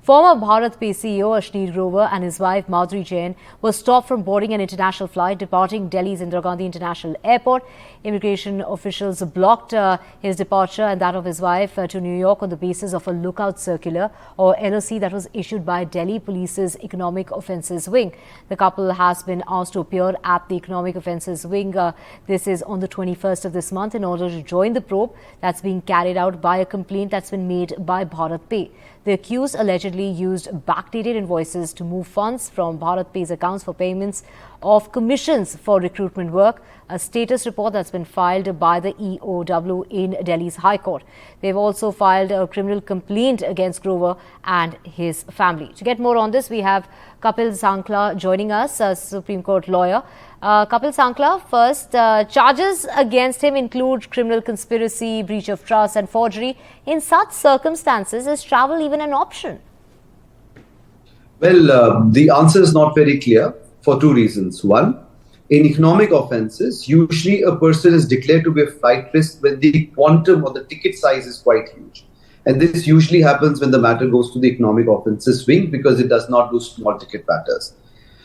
Former BharatPe CEO Ashneer Grover and his wife Madhuri Jain were stopped from boarding an international flight departing Delhi's Indira Gandhi International Airport. Immigration officials blocked his departure and that of his wife to New York on the basis of a lookout circular or LOC that was issued by Delhi Police's Economic Offences Wing. The couple has been asked to appear at the Economic Offences Wing. This is on the 21st of this month in order to join the probe that's being carried out by a complaint that's been made by BharatPe. The accused allegedly used backdated invoices to move funds from BharatPe's accounts for payments of commissions for recruitment work, a status report that's been filed by the EOW in Delhi's High Court. They've also filed a criminal complaint against Grover and his family. To get more on this, we have Kapil Sankhla joining us, a Supreme Court lawyer. Kapil Sankhla, first, charges against him include criminal conspiracy, breach of trust and forgery. In such circumstances, is travel even an option? Well, the answer is not very clear for two reasons. One, in economic offences, usually a person is declared to be a flight risk when the quantum or the ticket size is quite huge. And this usually happens when the matter goes to the economic offences wing because it does not do small ticket matters.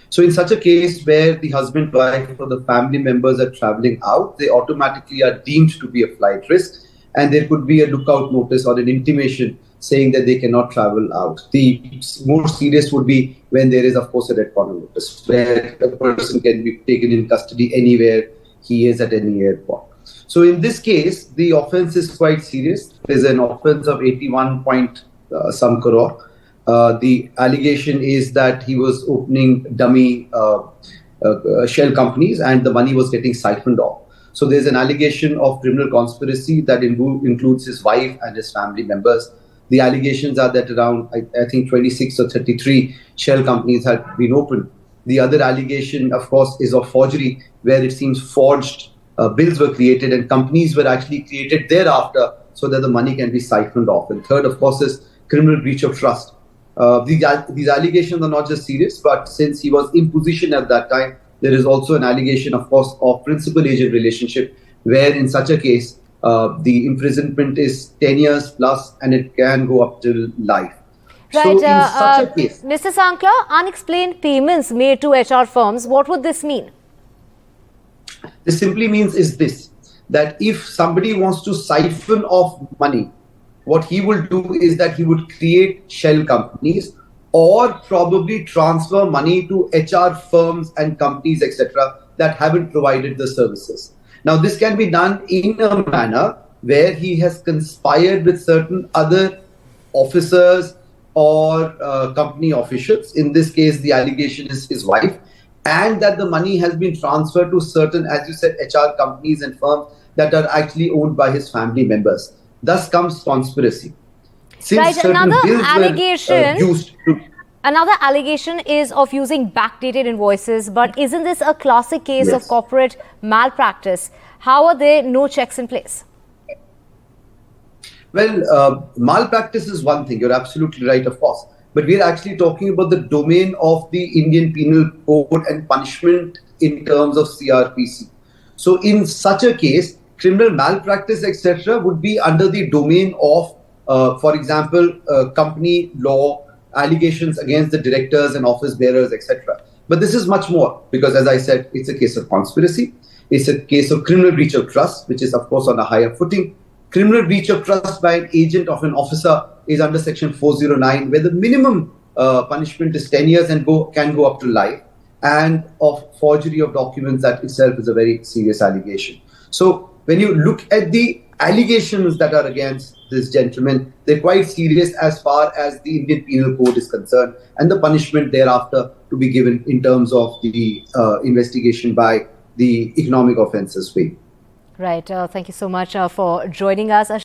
So in such a case where the husband, wife or the family members are travelling out, they automatically are deemed to be a flight risk and there could be a lookout notice or an intimation saying that they cannot travel out. The more serious would be when there is, of course, a red corner notice where a person can be taken in custody anywhere he is at any airport. So in this case, the offence is quite serious. There is an offence of 81 point some crore. The allegation is that he was opening dummy shell companies and the money was getting siphoned off. So there's an allegation of criminal conspiracy that includes his wife and his family members. The allegations are that around, I think, 26 or 33 shell companies had been opened. The other allegation, of course, is of forgery, where it seems forged bills were created and companies were actually created thereafter so that the money can be siphoned off. And third, of course, is criminal breach of trust. These allegations are not just serious, but since he was in position at that time, there is also an allegation, of course, of principal-agent relationship, where in such a case, the imprisonment is 10 years plus and it can go up till life. Right, so in such a case, Mr. Sankhla, unexplained payments made to HR firms, what would this mean? This simply means is this, that if somebody wants to siphon off money, what he will do is that he would create shell companies or probably transfer money to HR firms and companies, etc., that haven't provided the services. Now, this can be done in a manner where he has conspired with certain other officers or company officials. In this case, the allegation is his wife, and that the money has been transferred to certain, as you said, HR companies and firms that are actually owned by his family members. Thus comes conspiracy. Since right, another allegation is of using backdated invoices, but isn't this a classic case of corporate malpractice? How are there no checks in place? Well, malpractice is one thing. You're absolutely right, of course. But we're actually talking about the domain of the Indian Penal Code and punishment in terms of CRPC. So in such a case, criminal malpractice, etc., would be under the domain of, for example, company law, allegations against the directors and office bearers, etc. But this is much more because, as I said, it's a case of conspiracy. It's a case of criminal breach of trust, which is, of course, on a higher footing. Criminal breach of trust by an agent of an officer is under Section 409, where the minimum punishment is 10 years and can go up to life. And of forgery of documents, that itself is a very serious allegation. So when you look at the allegations that are against this gentleman, they're quite serious as far as the Indian Penal Code is concerned, and the punishment thereafter to be given in terms of the investigation by the Economic Offences Wing. Right. Thank you so much for joining us.